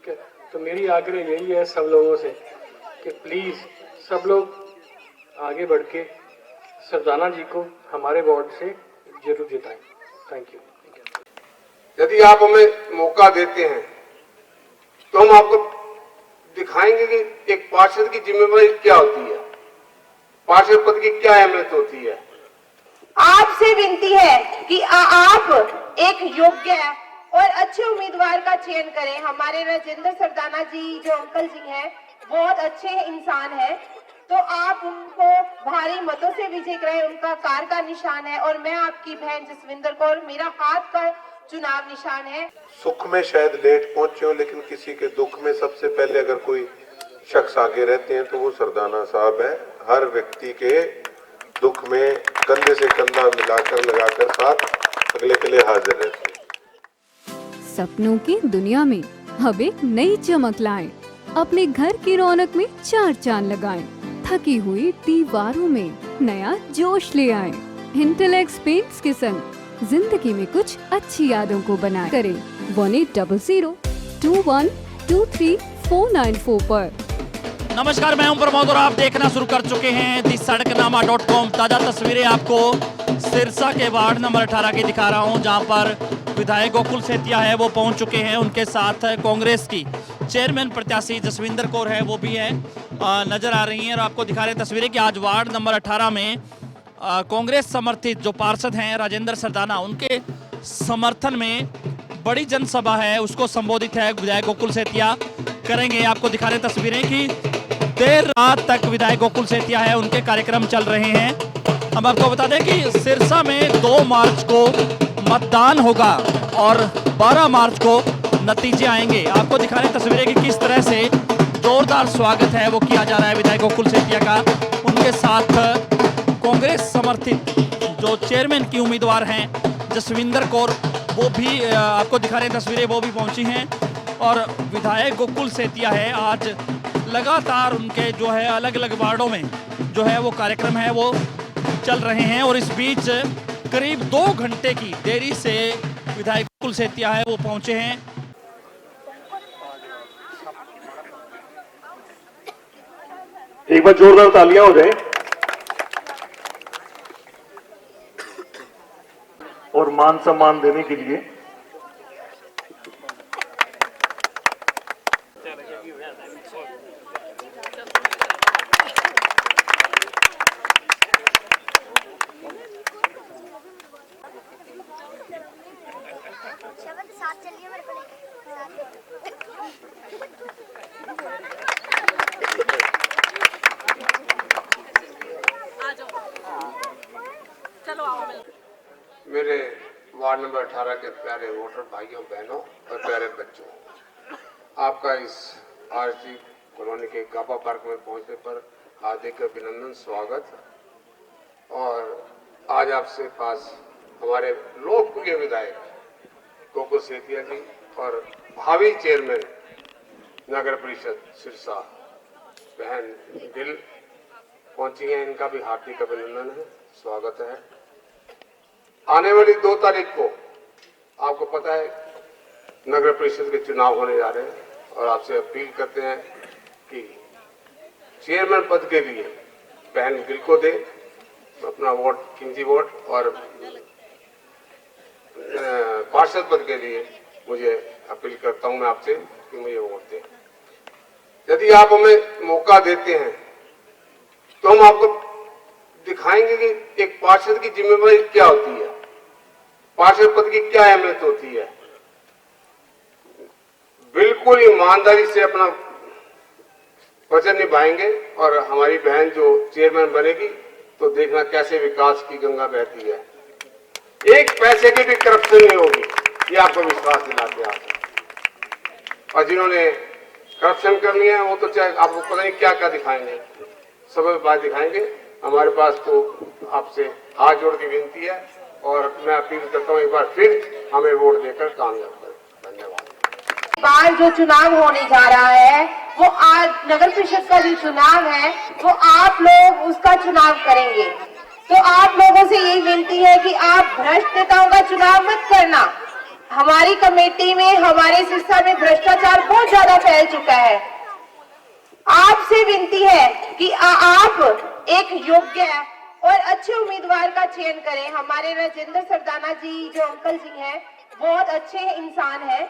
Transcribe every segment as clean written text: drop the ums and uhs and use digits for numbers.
ठीक है, तो मेरी आग्रह यही है सब लोगों से कि प्लीज़ सब लोग आगे बढ़ के सरदाना जी को हमारे वार्ड से जरूर जिताएं। Thank you. यदि आप हमें मौका देते हैं तो हम आपको दिखाएंगे कि एक पार्षद की जिम्मेवारी क्या होती है, पार्षद पद की क्या अहमियत होती है। आपसे विनती है कि आप एक योग्य और अच्छे उम्मीदवार का चयन करें। हमारे राजेंद्र सरदाना जी जो अंकल जी हैं बहुत अच्छे इंसान हैं, तो आप उनको भारी मतों से विजय कराएं। उनका कार का निशान है और मैं आपकी बहन जसविंदर कौर, मेरा हाथ का चुनाव निशान है। सुख में शायद लेट पहुंचे हो, लेकिन किसी के दुख में सबसे पहले अगर कोई शख्स आगे रहते हैं तो वो सरदाना साहब है। हर व्यक्ति के दुख में कंधे से कंधा मिलाकर लगाकर साथ अगले के लिए हाजिर रहते हैं। सपनों की दुनिया में अब एक नई चमक लाएं। अपने घर की रौनक में चार चांद लगाएं। थकी हुई दीवारों में नया जोश ले आएं। इंटेलेक्स पेंट्स के संग जिंदगी में कुछ अच्छी यादों को बनाएं। करें 1800212349 पर। नमस्कार, मैं हूं प्रमोद और आप देखना शुरू कर चुके हैं दी सड़कनामा.com। ताज़ा तस्वीरें आपको सिरसा के वार्ड नंबर 18 की दिखा रहा हूं, जहां पर विधायक गोकुल सेतिया है वो पहुंच चुके हैं। उनके साथ कांग्रेस की चेयरमैन प्रत्याशी जसविंदर कौर है वो भी है, नजर आ रही हैं। और आपको दिखा रहे तस्वीरें कि आज वार्ड नंबर 18 में कांग्रेस समर्थित जो पार्षद हैं राजेंद्र सरदाना, उनके समर्थन में बड़ी जनसभा है, उसको संबोधित है विधायक गोकुल सेतिया करेंगे। आपको दिखा रहे तस्वीरें कि देर रात तक विधायक गोकुल सेतिया है उनके कार्यक्रम चल रहे हैं। हम आपको बता दें कि सिरसा में 2 मार्च को मतदान होगा और 12 मार्च को नतीजे आएंगे। आपको दिखा रहे तस्वीरें कि किस तरह से जोरदार स्वागत है वो किया जा रहा है विधायक गोकुल सेतिया का। उनके साथ कांग्रेस समर्थित जो चेयरमैन की उम्मीदवार हैं जसविंदर कौर, वो भी आपको दिखा रहे तस्वीरें, वो भी पहुंची हैं। और विधायक गोकुल सेतिया है, आज लगातार उनके जो है अलग अलग वार्डों में जो है वो कार्यक्रम है वो चल रहे हैं। और इस बीच करीब 2 घंटे की देरी से विधायक गोकुल सेतिया है वो पहुंचे हैं। एक बार जोरदार तालियां हो जाए। और मान सम्मान देने के लिए मेरे वार्ड नंबर 18 के प्यारे वोटर भाइयों बहनों और प्यारे बच्चों, आपका इस आरसी कॉलोनी के गाबा पार्क में पहुंचने पर हार्दिक अभिनंदन, स्वागत। और आज आपसे पास हमारे लोकप्रिय विधायक गोकुल सेतिया जी और भावी चेयरमैन नगर परिषद सिरसा बहन दिल पहुंची हैं। इनका भी हार्दिक अभिनंदन है, स्वागत है। आने वाली 2 तारीख को आपको पता है नगर परिषद के चुनाव होने जा रहे हैं और आपसे अपील करते हैं कि चेयरमैन पद के लिए बहन दिल को दे अपना वोट, कीमती वोट, और पार्षद पद के लिए मुझे अपील करता हूं मैं आपसे कि मुझे वोट दें। यदि आप हमें मौका देते हैं तो हम आपको दिखाएंगे कि एक पार्षद की जिम्मेवारी क्या होती है, पार्षद पद की क्या अहमियत होती है। बिल्कुल ईमानदारी से अपना वचन निभाएंगे और हमारी बहन जो चेयरमैन बनेगी तो देखना कैसे विकास की गंगा बहती है। एक पैसे की भी करप्शन नहीं होगी, ये आपको विश्वास दिलाते हैं। और जिन्होंने करप्शन करनी है वो तो चाहे आपको पता नहीं क्या क्या दिखाएंगे, सब बात दिखाएंगे। हमारे पास तो आपसे हाथ जोड़ की विनती है और मैं अपील करता हूँ एक बार फिर हमें वोट देकर कामयाब करें। धन्यवाद। बार जो चुनाव होने जा रहा है वो आज नगर परिषद का जो चुनाव है वो आप लोग उसका चुनाव करेंगे। तो आप लोगों से यही विनती है कि आप भ्रष्ट नेताओं का चुनाव मत करना। हमारी कमेटी में, हमारे सिरसा में भ्रष्टाचार बहुत ज्यादा फैल चुका है। आपसे विनती है कि आप एक योग्य और अच्छे उम्मीदवार का चयन करें। हमारे राजेंद्र सरदाना जी जो अंकल जी हैं, बहुत अच्छे इंसान हैं,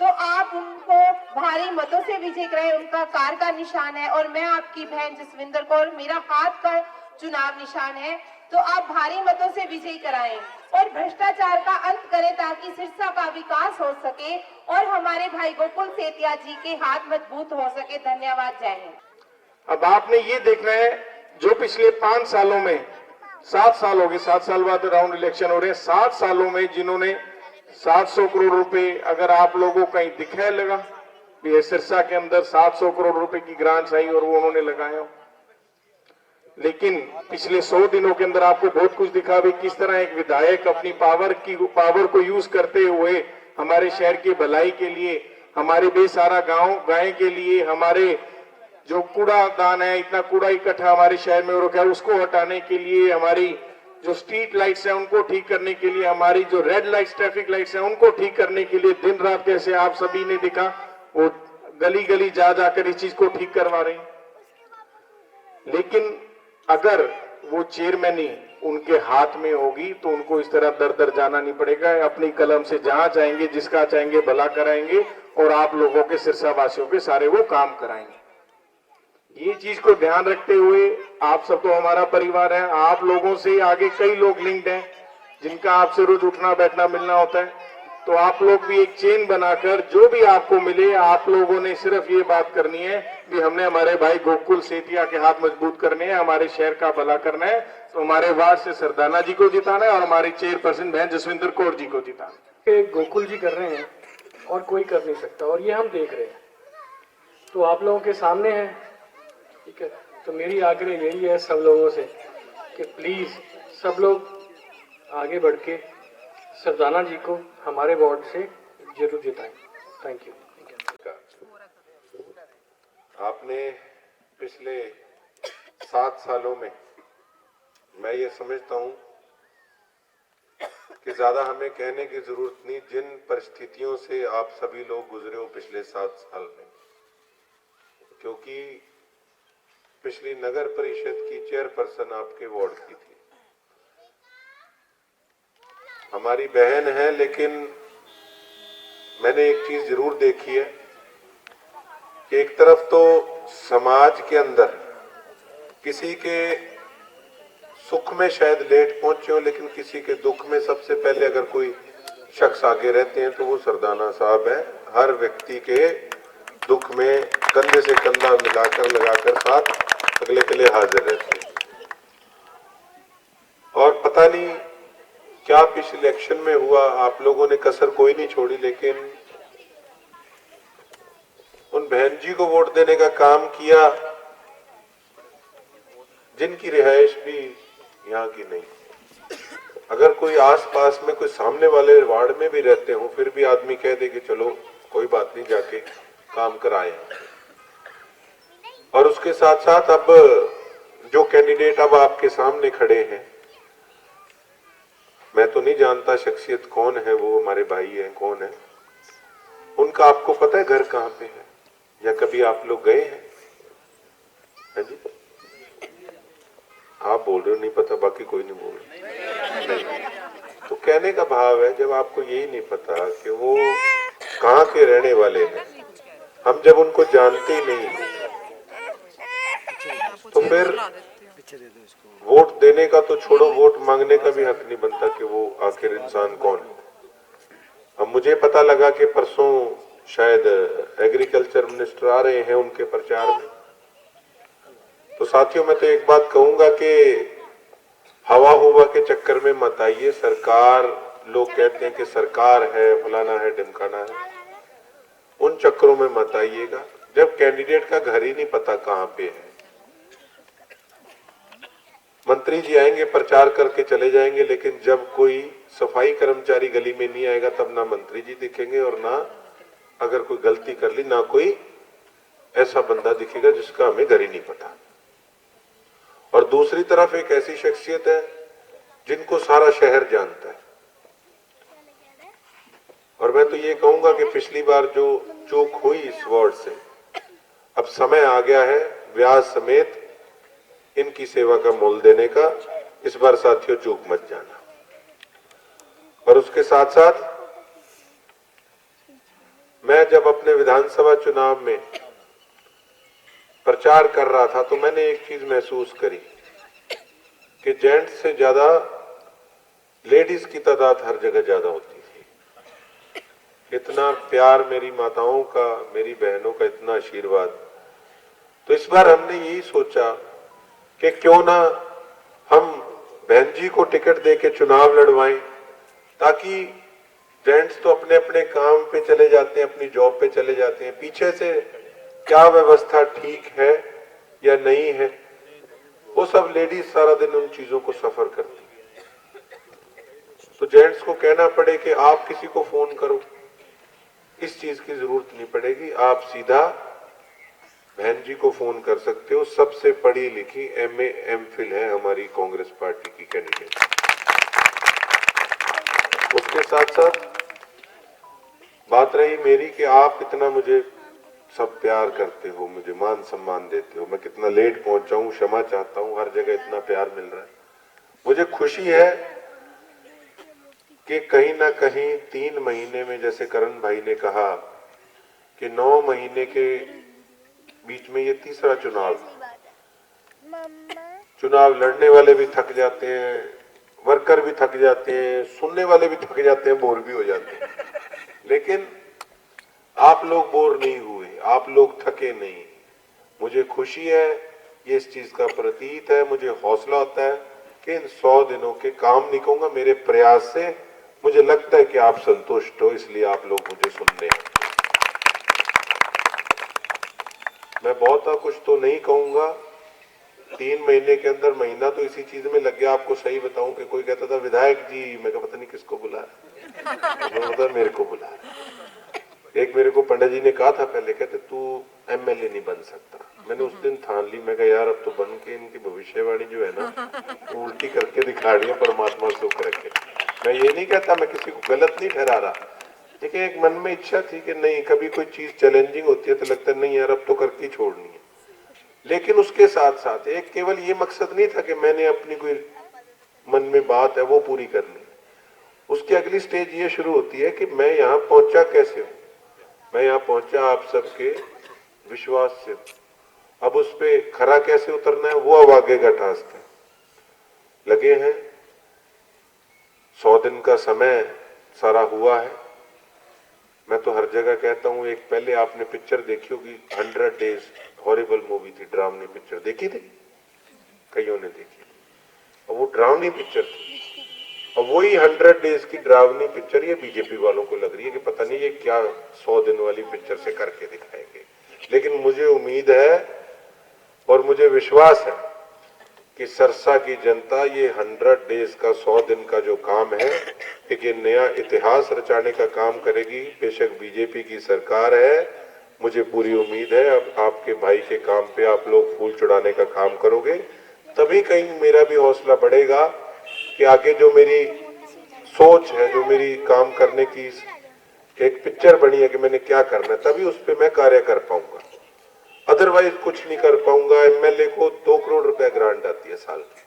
तो आप उनको भारी मतों से विजय कराएं। उनका कार का निशान है और मैं आपकी बहन जसविंदर कौर, मेरा हाथ का चुनाव निशान है, तो आप भारी मतों से विजय कराएं और भ्रष्टाचार का अंत करें ताकि सिरसा का विकास हो सके और हमारे भाई गोकुल सेतिया जी के हाथ मजबूत हो सके। धन्यवाद। जय हिंद। अब आपने ये देखना है, जो पिछले 5 सालों में 7 साल हो गए, 7 साल बाद राउंड इलेक्शन हो रहे हैं, 7 सालों में जिन्होंने 700 करोड़ रुपए, अगर आप लोगों को कहीं दिखाया लगा भी सिरसा के अंदर 700 करोड़ रुपए की ग्रांट्स आई और वो उन्होंने लगाया, लेकिन पिछले 100 दिनों के अंदर आपको बहुत कुछ दिखा भी किस तरह एक विधायक अपनी पावर को यूज करते हुए हमारे शहर की भलाई के लिए, हमारे बेसहारा गाय के लिए, हमारे जो कूड़ादान है, इतना कूड़ा इकट्ठा हमारे शहर में हो रखा है, उसको हटाने के लिए, हमारी जो स्ट्रीट लाइट्स हैं उनको ठीक करने के लिए, हमारी जो रेड लाइट्स, ट्रैफिक लाइट्स हैं उनको ठीक करने के लिए दिन रात कैसे आप सभी ने दिखा, वो गली गली जा जाकर इस चीज को ठीक करवा रहे हैं। लेकिन अगर वो चेयरमैनी उनके हाथ में होगी तो उनको इस तरह दर दर जाना नहीं पड़ेगा। अपनी कलम से जहां चाहेंगे, जिसका चाहेंगे भला कराएंगे और आप लोगों के सिरसा वासियों के सारे वो काम कराएंगे। ये चीज को ध्यान रखते हुए, आप सब तो हमारा परिवार है, आप लोगों से आगे कई लोग लिंक्ड हैं जिनका आपसे रोज उठना बैठना मिलना होता है, तो आप लोग भी एक चेन बनाकर जो भी आपको मिले, आप लोगों ने सिर्फ ये बात करनी है कि हमने हमारे भाई गोकुल सेतिया के हाथ मजबूत करने हैं, हमारे शहर का भला करना है, तो हमारे वार्ड से सरदाना जी को जिताना है और हमारी चेयरपर्सन बहन जसविंदर कौर जी को जिताना है। गोकुल जी कर रहे हैं और कोई कर नहीं सकता, और ये हम देख रहे हैं, तो आप लोगों के सामने है, ठीक है। तो मेरी आग्रह यही है सब लोगों से कि प्लीज सब लोग आगे बढ़ के सरदाना जी को हमारे वार्ड से जरूर जिताएं। Thank you. आपने पिछले 7 सालों में, मैं ये समझता हूं कि ज्यादा हमें कहने की जरूरत नहीं, जिन परिस्थितियों से आप सभी लोग गुजरे हो पिछले 7 साल में, क्योंकि पिछली नगर परिषद की चेयरपर्सन आपके वार्ड की थी, हमारी बहन है, लेकिन मैंने एक चीज जरूर देखी है कि एक तरफ तो समाज के अंदर किसी के सुख में शायद लेट पहुंचे हो, लेकिन किसी के दुख में सबसे पहले अगर कोई शख्स आगे रहते हैं तो वो सरदाना साहब है। हर व्यक्ति के दुख में कंधे से कंधा मिलाकर लगाकर साथ अगले के लिए हाजिर रहते हैं। और पता नहीं क्या पिछले इलेक्शन में हुआ, आप लोगों ने कसर कोई नहीं छोड़ी, लेकिन उन बहन जी को वोट देने का काम किया जिनकी रिहाइश भी यहाँ की नहीं। अगर कोई आसपास में, कोई सामने वाले वार्ड में भी रहते हो, फिर भी आदमी कह दे कि चलो कोई बात नहीं, जाके काम कराए। और उसके साथ साथ अब जो कैंडिडेट अब आपके सामने खड़े हैं, मैं तो नहीं जानता शख्सियत कौन है, वो हमारे भाई हैं कौन है, उनका आपको पता है घर कहाँ पे है, या कभी आप लोग गए हैं? है जी, आप बोल रहे हो नहीं पता, बाकी कोई नहीं बोल रहा। तो कहने का भाव है, जब आपको यही नहीं पता कि वो कहाँ के रहने वाले हैं, हम जब उनको जानते ही नहीं, तो फिर वोट देने का तो छोड़ो, वोट मांगने का भी हक नहीं बनता कि वो आखिर इंसान कौन है। अब मुझे पता लगा कि परसों शायद एग्रीकल्चर मिनिस्टर आ रहे हैं उनके प्रचार में, तो साथियों मैं तो एक बात कहूंगा कि हवा हुआ के चक्कर में मत आइए। सरकार, लोग कहते हैं कि सरकार है, फलाना है, ढिमकाना है, उन चक्करों में मत आइएगा जब कैंडिडेट का घर ही नहीं पता कहाँ पे है। मंत्री जी आएंगे, प्रचार करके चले जाएंगे, लेकिन जब कोई सफाई कर्मचारी गली में नहीं आएगा तब ना मंत्री जी दिखेंगे और ना अगर कोई गलती कर ली ना कोई ऐसा बंदा दिखेगा जिसका हमें घर ही नहीं पता। और दूसरी तरफ एक ऐसी शख्सियत है जिनको सारा शहर जानता है, और मैं तो ये कहूंगा कि पिछली बार जो चूक हुई इस वार्ड से, अब समय आ गया है ब्याज समेत इनकी सेवा का मोल देने का। इस बार साथियों चूक मत जाना। और उसके साथ साथ मैं जब अपने विधानसभा चुनाव में प्रचार कर रहा था तो मैंने एक चीज महसूस करी कि जेंट्स से ज्यादा लेडीज की तादाद हर जगह ज्यादा होती थी। इतना प्यार मेरी माताओं का, मेरी बहनों का इतना आशीर्वाद। तो इस बार हमने यही सोचा कि क्यों ना हम बहन जी को टिकट देके चुनाव लड़वाएं, ताकि जेंट्स तो अपने अपने काम पे चले जाते हैं, अपनी जॉब पे चले जाते हैं, पीछे से क्या व्यवस्था ठीक है या नहीं है वो सब लेडीज सारा दिन उन चीजों को सफर करती है। तो जेंट्स को कहना पड़े कि आप किसी को फोन करो, इस चीज की जरूरत नहीं पड़ेगी। आप सीधा बहन जी को फोन कर सकते हो। सबसे पढ़ी लिखी एमए एमफिल है हमारी कांग्रेस पार्टी की कैंडिडेट। उसके साथ साथ बात रही मेरी कि आप इतना मुझे सब प्यार करते हो, मुझे मान सम्मान देते हो, मैं कितना लेट पहुंचा हूं क्षमा चाहता हूं, हर जगह इतना प्यार मिल रहा है। मुझे खुशी है कि कहीं ना कहीं 3 महीने में, जैसे करण भाई ने कहा कि 9 महीने के बीच में ये तीसरा चुनाव लड़ने वाले भी थक जाते हैं, वर्कर भी थक जाते हैं, सुनने वाले भी थक जाते हैं, बोर भी हो जाते हैं, लेकिन आप लोग बोर नहीं हुए, आप लोग थके नहीं। मुझे खुशी है, ये इस चीज का प्रतीत है, मुझे हौसला होता है कि इन 100 दिनों के काम नहीं कहूंगा, मेरे प्रयास से मुझे लगता है कि आप संतुष्ट हो, इसलिए आप लोग मुझे सुनने हैं। मैं बहुता कुछ तो नहीं कहूंगा। 3 महीने के अंदर महीना तो इसी चीज में लग गया। आपको सही बताऊं कि कोई कहता था विधायक जी, मैं कहा पता नहीं किसको बुला रहा, मेरे को बुला रहा। एक मेरे को पंडित जी ने कहा था पहले, कहते तू एमएलए नहीं बन सकता। मैंने उस दिन ठान ली, मैं कहा यार अब तो बन के इनकी भविष्यवाणी जो है ना वो उल्टी करके दिखा रही है, परमात्मा सुख रखे। मैं ये नहीं कहता, मैं किसी को गलत नहीं ठहरा रहा, लेकिन एक मन में इच्छा थी कि नहीं, कभी कोई चीज चैलेंजिंग होती है तो लगता है नहीं यार अब तो करके ही छोड़नी है। लेकिन उसके साथ साथ एक केवल ये मकसद नहीं था कि मैंने अपनी कोई मन में बात है वो पूरी करनी। उसकी अगली स्टेज ये शुरू होती है कि मैं यहाँ पहुंचा कैसे हूं। मैं यहाँ पहुंचा आप सबके विश्वास से। अब उस पे खरा कैसे उतरना है वो अब आगे का टास्क है। लगे हैं, 100 दिन का समय सारा हुआ है। मैं तो हर जगह कहता हूं, एक पहले आपने पिक्चर देखी होगी 100 डेज, हॉरिबल मूवी थी, ड्रामनी पिक्चर देखी थी, कईयों ने देखी, और वो ड्रामनी पिक्चर थी। और वही 100 डेज की ड्रामनी पिक्चर ये बीजेपी वालों को लग रही है कि पता नहीं ये क्या 100 दिन वाली पिक्चर से करके दिखाएंगे। लेकिन मुझे उम्मीद है और मुझे विश्वास है कि सरसा की जनता ये 100 डेज का 100 दिन का जो काम है, एक ये नया इतिहास रचाने का काम करेगी। बेशक बीजेपी की सरकार है, मुझे पूरी उम्मीद है अब आपके भाई के काम पे आप लोग फूल चढ़ाने का काम करोगे, तभी कहीं मेरा भी हौसला बढ़ेगा कि आगे जो मेरी सोच है, जो मेरी काम करने की एक पिक्चर बनी है कि मैंने क्या करना है, तभी उस पर मैं कार्य कर पाऊंगा। अदरवाइज कुछ नहीं कर पाऊंगा। एमएलए को 2 करोड़ रुपया ग्रांट आती है साल की,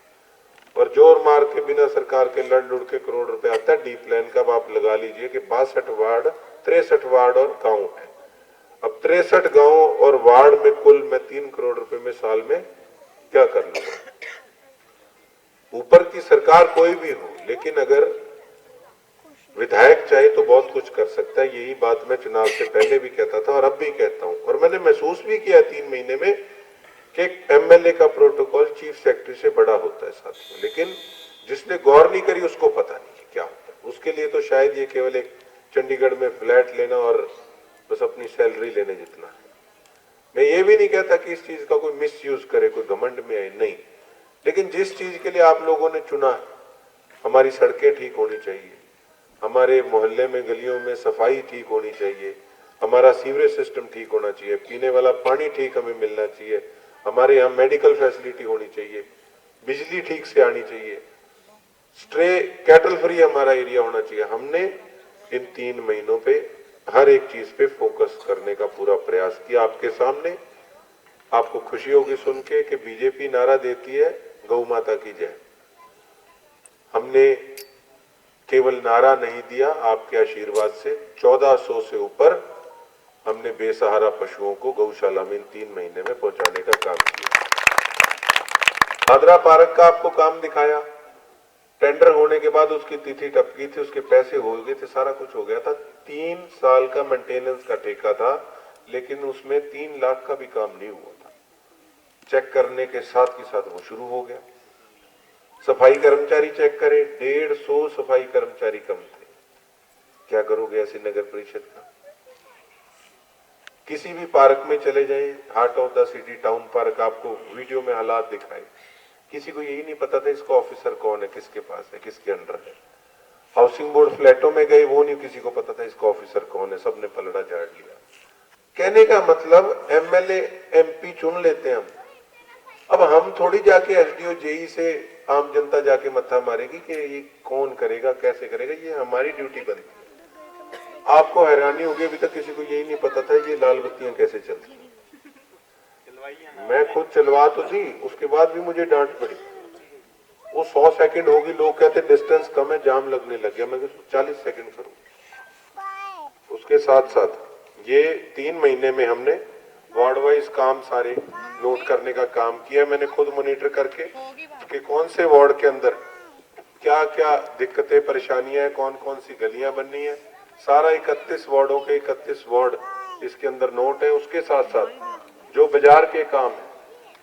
और जोर मार के बिना सरकार के लड़ लुड़ के करोड़ रुपया आता है डी प्लान का। अब आप लगा लीजिए कि 62 वार्ड, 63 वार्ड और गांव है। अब 63 गांव और वार्ड में कुल मैं 3 करोड़ रुपए में साल में क्या कर लूंगा। ऊपर की सरकार कोई भी हो, लेकिन अगर विधायक चाहे तो बहुत कुछ कर सकता है। यही बात मैं चुनाव से पहले भी कहता था और अब भी कहता हूं, और मैंने महसूस भी किया 3 महीने में कि एमएलए का प्रोटोकॉल चीफ सेक्रेटरी से बड़ा होता है साथियों। लेकिन जिसने गौर नहीं करी उसको पता नहीं क्या होता है। उसके लिए तो शायद ये केवल एक चंडीगढ़ में फ्लैट लेना और बस अपनी सैलरी लेने जितना है। मैं ये भी नहीं कहता कि इस चीज का कोई मिस यूज करे, कोई घमंड में आए, नहीं। लेकिन जिस चीज के लिए आप लोगों ने चुना है, हमारी सड़कें ठीक होनी चाहिए, हमारे मोहल्ले में गलियों में सफाई ठीक होनी चाहिए, हमारा सीवरेज सिस्टम ठीक होना चाहिए, पीने वाला पानी ठीक हमें मिलना चाहिए, हमारे यहाँ मेडिकल फैसिलिटी होनी चाहिए, बिजली ठीक से आनी चाहिए, स्ट्रे कैटल फ्री हमारा एरिया होना चाहिए। हमने इन 3 महीनों पे हर एक चीज पे फोकस करने का पूरा प्रयास किया। आपके सामने आपको खुशी होगी सुन के कि बीजेपी नारा देती है गौ माता की जय। हमने केवल नारा नहीं दिया, आपके आशीर्वाद से 1400 से ऊपर हमने बेसहारा पशुओं को गौशाला में 3 महीने में पहुंचाने का काम किया। भादरा पार्क का आपको काम दिखाया, टेंडर होने के बाद उसकी तिथि टपकी थी, उसके पैसे हो गए थे, सारा कुछ हो गया था। 3 साल का मेंटेनेंस का ठेका था, लेकिन उसमें 3 लाख का भी काम नहीं हुआ था। चेक करने के साथ ही साथ वो शुरू हो गया। सफाई कर्मचारी चेक करे, 150 सफाई कर्मचारी कम थे। क्या करोगे ऐसी नगर परिषद का? किसी भी पार्क में चले जाए, heart of the city town park, आपको वीडियो में हालात दिखाए, किसी को यही नहीं पता था इसका ऑफिसर कौन है, किसके पास है, किसके अंडर है। हाउसिंग बोर्ड फ्लैटों में गए, वो नहीं किसी को पता था इसका ऑफिसर कौन है, सबने पलड़ा झाड़ लिया। कहने का मतलब एमएलए एमपी चुन लेते हैं हम। अब हम थोड़ी जाके एसडीओ जेई से आम जनता जाके मत्था मारेगी कि ये कौन करेगा, कैसे करेगा, ये हमारी ड्यूटी बनती है। आपको हैरानी होगी, अभी तक किसी को यही नहीं पता था ये लाल बत्तियां कैसे चलती। मैं खुद चलवा तो थी, उसके बाद भी मुझे डांट पड़ी। वो 100 सेकंड होगी, लोग कहते डिस्टेंस कम है, जाम लगने लग गया। मैं 40 सेकंड करूं। उसके साथ साथ ये 3 महीने में हमने वार्ड वाइज काम सारे नोट करने का काम किया। मैंने खुद मॉनिटर करके कि कौन से वार्ड के अंदर क्या क्या दिक्कतें परेशानियां हैं, कौन कौन सी गलियां बननी है, सारा 31 वार्डों के 31 वार्ड इसके अंदर नोट है। उसके साथ साथ जो बाजार के काम है,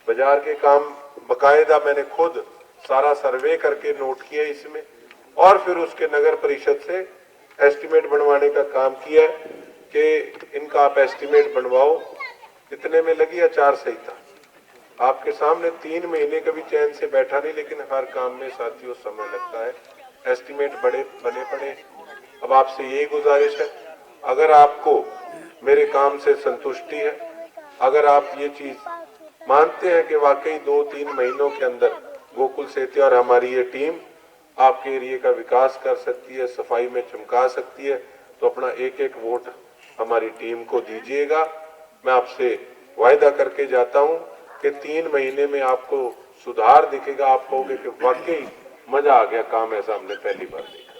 बाजार के काम बकायदा मैंने खुद सारा सर्वे करके नोट किया इसमें, और फिर उसके नगर परिषद से एस्टिमेट बनवाने का काम किया कि इनका आप एस्टिमेट बनवाओ। कितने में लगी आचार संहिता आपके सामने, 3 महीने कभी चैन से बैठा नहीं, लेकिन हर काम में साथियों समय लगता है। एस्टिमेट बने पड़े। अब आपसे यही गुजारिश है, अगर आपको मेरे काम से संतुष्टि है, अगर आप ये चीज मानते हैं कि वाकई 2-3 महीनों के अंदर गोकुल सेतिया और हमारी ये टीम आपके एरिया का विकास कर सकती है, सफाई में चमका सकती है, तो अपना एक वोट हमारी टीम को दीजिएगा। मैं आपसे वायदा करके जाता हूं कि 3 महीने में आपको सुधार दिखेगा। आप कहोगे कि वाकई मजा आ गया, काम ऐसा हमने पहली बार देखा।